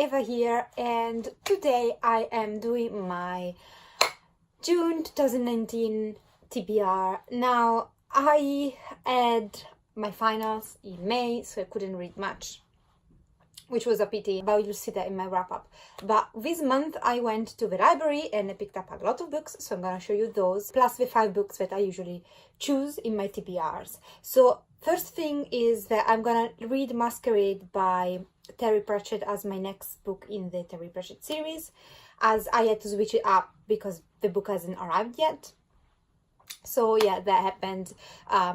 Eva here, and today I am doing my June 2019 TBR. Now, I had my finals in May, so I couldn't read much, which was a pity, but you'll see that in my wrap-up. But this month I went to the library and I picked up a lot of books, so I'm gonna show you those, plus the 5 books that I usually choose in my TBRs. So first thing is that I'm gonna read Masquerade by Terry Pratchett as my next book in the Terry Pratchett series, as I had to switch it up because the book hasn't arrived yet. So yeah, that happened.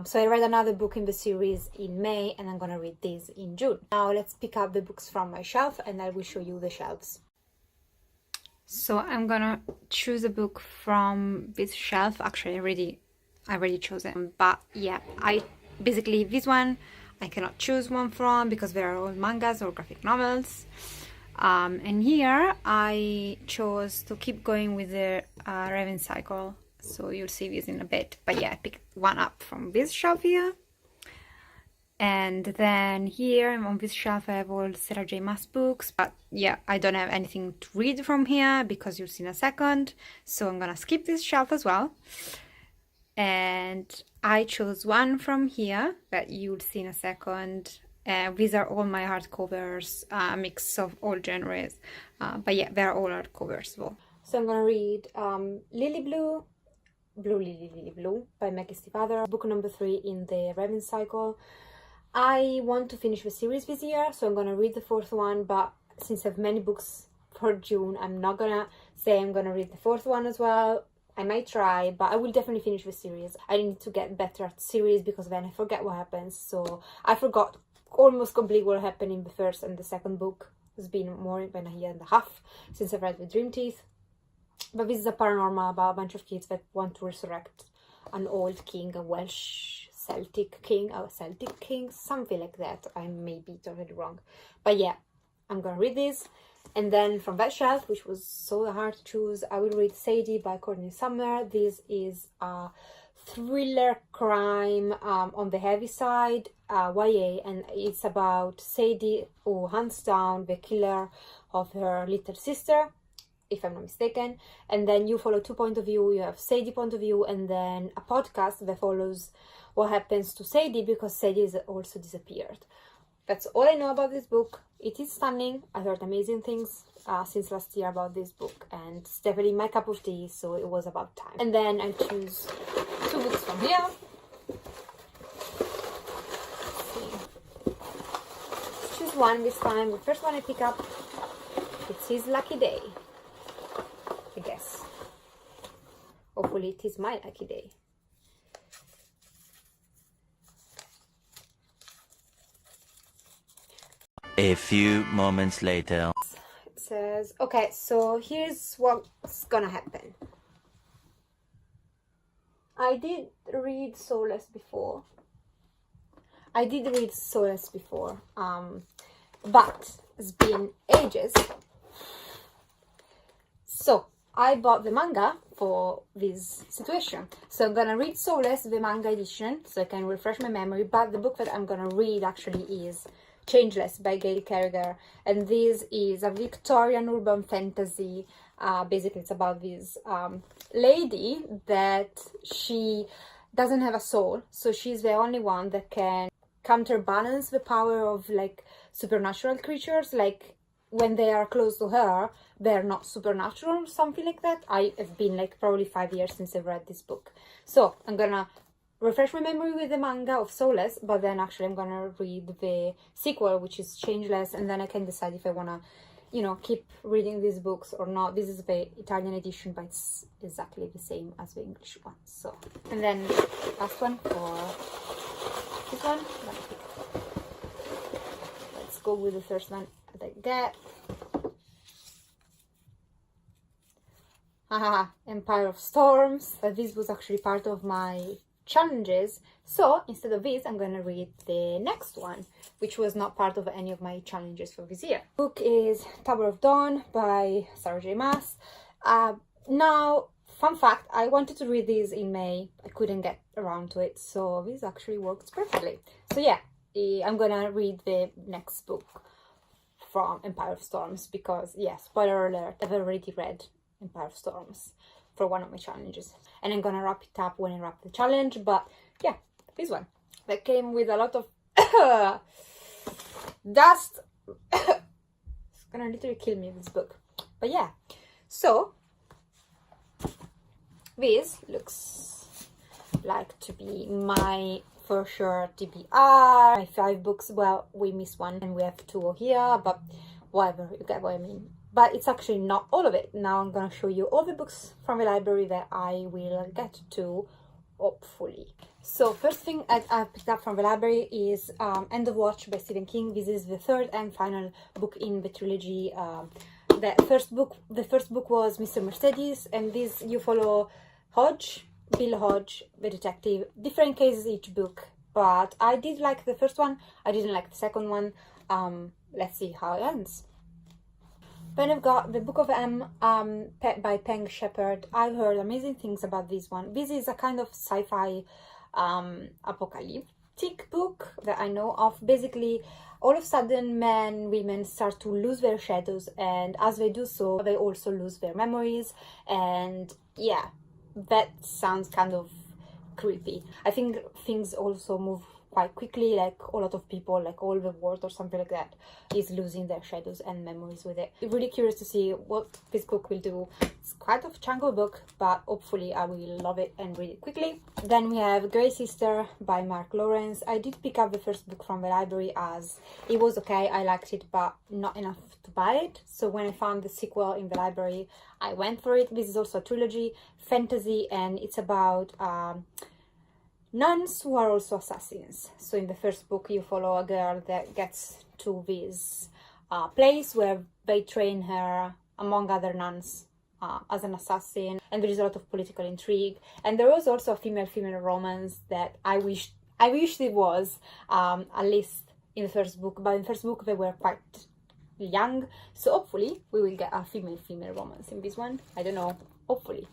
So I read another book in the series in May, and I'm gonna read this in June. Now let's pick up the books from my shelf and I will show you the shelves. So I'm gonna choose a book from this shelf. Actually, I already chose it, but yeah, basically this one I cannot choose one from because they are all mangas or graphic novels. And here I chose to keep going with the Raven Cycle. So you'll see this in a bit. But yeah, I picked one up from this shelf here. And then here on this shelf I have all Sarah J Maas books. But yeah, I don't have anything to read from here because you'll see in a second. So I'm gonna skip this shelf as well. And I chose one from here that you'll see in a second. These are all my hardcovers, a mix of all genres. But yeah, they're all hardcovers though. So I'm gonna read Lily Blue Lily Blue by Maggie Stiefvater, book number 3 in the Raven Cycle. I want to finish the series this year, so I'm gonna read the 4th one, but since I have many books for June, I'm not gonna say I'm gonna read the 4th one as well. I might try, but I will definitely finish the series. I need to get better at series because then I forget what happens. So I forgot almost completely what happened in the first and the second book. It's been more than a year and a half since I've read The Dream Teeth. But this is a paranormal about a bunch of kids that want to resurrect an old king, a Welsh Celtic king, something like that. I may be totally wrong. But yeah, I'm gonna read this. And then from that shelf, which was so hard to choose, I will read Sadie by Courtney Sumner. This is a thriller crime on the heavy side, YA, and it's about Sadie who hunts down the killer of her little sister, if I'm not mistaken. And then you follow 2 points of view. You have Sadie point of view, and then a podcast that follows what happens to Sadie because Sadie is also disappeared. That's all I know about this book. It is stunning. I heard amazing things since last year about this book, and it's definitely my cup of tea, so it was about time. And then I choose 2 books from here. Let's choose one this time. The first one I pick up, it's his lucky day, I guess. Hopefully it is my lucky day. A few moments later. It says, okay, so here's what's gonna happen. I did read Soulless before, but it's been ages. So I bought the manga for this situation. So I'm gonna read Soulless, the manga edition, so I can refresh my memory, but the book that I'm gonna read actually is Changeless by Gail Carriger, and this is a Victorian urban fantasy. Basically it's about this lady that she doesn't have a soul, so she's the only one that can counterbalance the power of like supernatural creatures. Like when they are close to her, they're not supernatural or something like that. I have been like probably 5 years since I've read this book, so I'm gonna refresh my memory with the manga of Soulless, but then actually I'm gonna read the sequel, which is Changeless, and then I can decide if I wanna, keep reading these books or not. This is the Italian edition, but it's exactly the same as the English one. So, and then last one for this one. Let's go with the first one that I get. Empire of Storms. This was actually part of my challenges, so instead of this I'm gonna read the next one, which was not part of any of my challenges for this year. The book is Tower of Dawn by Sarah J Maas. Now, fun fact, I wanted to read this in May, I couldn't get around to it, so this actually works perfectly. So yeah, I'm gonna read the next book from Empire of Storms, because, yeah, spoiler alert, I've already read Empire of Storms for one of my challenges. And I'm gonna wrap it up when I wrap the challenge, but yeah, this one. That came with a lot of dust. It's gonna literally kill me, this book. But yeah, so this looks like to be my, for sure, TBR. My 5 books, well, we missed one and we have 2 here, but whatever, you get what I mean. But it's actually not all of it. Now I'm gonna show you all the books from the library that I will get to, hopefully. So first thing I picked up from the library is End of Watch by Stephen King. This is the 3rd and final book in the trilogy. The first book was Mr. Mercedes, and this you follow Bill Hodge, the detective. Different cases each book, but I did like the first one. I didn't like the second one. Let's see how it ends. Then I've got The Book of M by Peng Shepherd. I've heard amazing things about this one. This is a kind of sci-fi apocalyptic book that I know of. Basically, all of a sudden women start to lose their shadows, and as they do so, they also lose their memories. And yeah, that sounds kind of creepy. I think things also move quite quickly, like a lot of people, like all the world or something like that is losing their shadows and memories with it. I'm really curious to see what this book will do. It's quite a chunk of book, but hopefully I will love it and read it quickly. Then we have Grey Sister by Mark Lawrence. I did pick up the first book from the library, as it was okay, I liked it, but not enough to buy it. So when I found the sequel in the library, I went for it. This is also a trilogy, fantasy, and it's about nuns who are also assassins. So in the first book you follow a girl that gets to this place where they train her, among other nuns, as an assassin, and there is a lot of political intrigue. And there was also a female romance that I wish there was, at least in the first book, but in the first book they were quite young, so hopefully we will get a female romance in this one. I don't know, hopefully.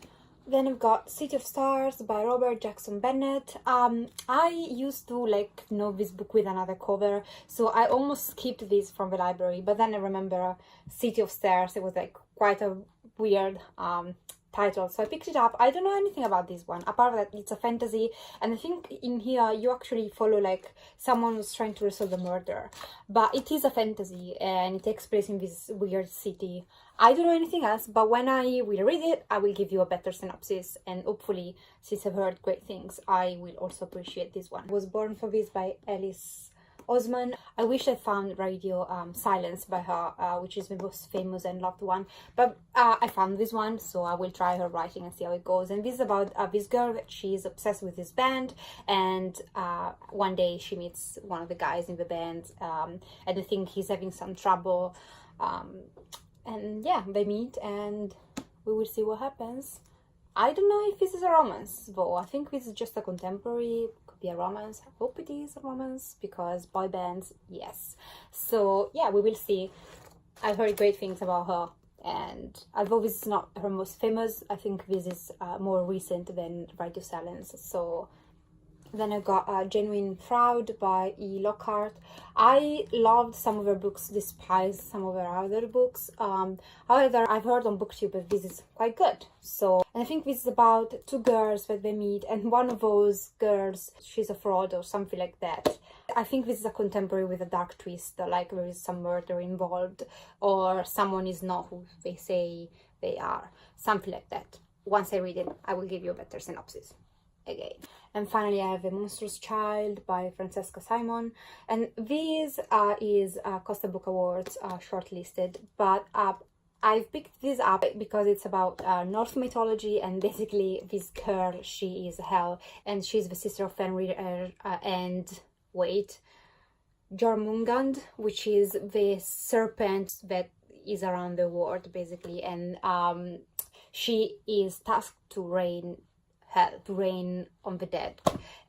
Then I've got City of Stars by Robert Jackson Bennett. I used to know this book with another cover, so I almost skipped this from the library, but then I remember City of Stars, it was quite a weird title, so I picked it up. I don't know anything about this one, apart from that it's a fantasy, and I think in here you actually follow someone who's trying to resolve a murder, but it is a fantasy and it takes place in this weird city. I don't know anything else, but when I will read it, I will give you a better synopsis, and hopefully, since I've heard great things, I will also appreciate this one. I Was Born for This by Alice Osman. I wish I found Radio Silence by her, which is the most famous and loved one, but I found this one, so I will try her writing and see how it goes. And this is about this girl that she's obsessed with this band, and one day she meets one of the guys in the band, and I think he's having some trouble, and yeah, they meet and we will see what happens. I don't know if this is a romance though. I think this is just a contemporary, could be a romance. I hope it is a romance, because boy bands, yes. So yeah, we will see. I've heard great things about her, and although this is not her most famous, I think this is more recent than Radio Silence. So then I got Genuine Fraud by E. Lockhart. I loved some of her books, despite some of her other books. However, I've heard on BookTube that this is quite good. So, and I think this is about 2 girls that they meet, and one of those girls, she's a fraud or something like that. I think this is a contemporary with a dark twist, like there is some murder involved, or someone is not who they say they are, something like that. Once I read it, I will give you a better synopsis again. And finally, I have A Monstrous Child by Francesca Simon, and this is Costa Book Awards shortlisted, but I've picked this up because it's about Norse mythology, and basically this girl, she is Hel, and she's the sister of Fenrir and Jormungand, which is the serpent that is around the world, basically, and she is tasked to reign on the dead.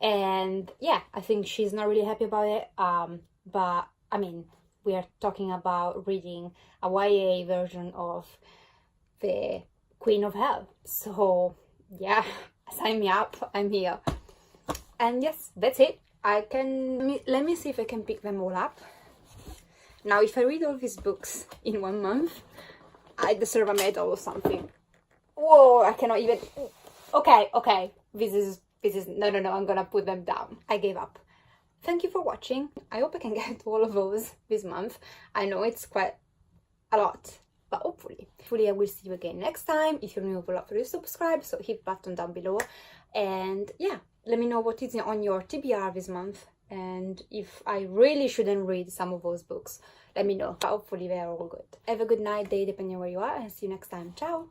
And yeah, I think she's not really happy about it, but I mean, we are talking about reading a YA version of the Queen of Hell, so yeah, sign me up, I'm here. And yes, that's it. Let me see if I can pick them all up. Now, if I read all these books in 1 month, I deserve a medal or something. Whoa, I cannot even... Okay, this is... No, I'm gonna put them down. I gave up. Thank you for watching. I hope I can get to all of those this month. I know it's quite a lot, but hopefully I will see you again next time. If you're new, I would love for you to subscribe, so hit the button down below. And yeah, let me know what is on your TBR this month, and if I really shouldn't read some of those books, let me know. But hopefully they're all good. Have a good night, day, depending on where you are, and see you next time. Ciao!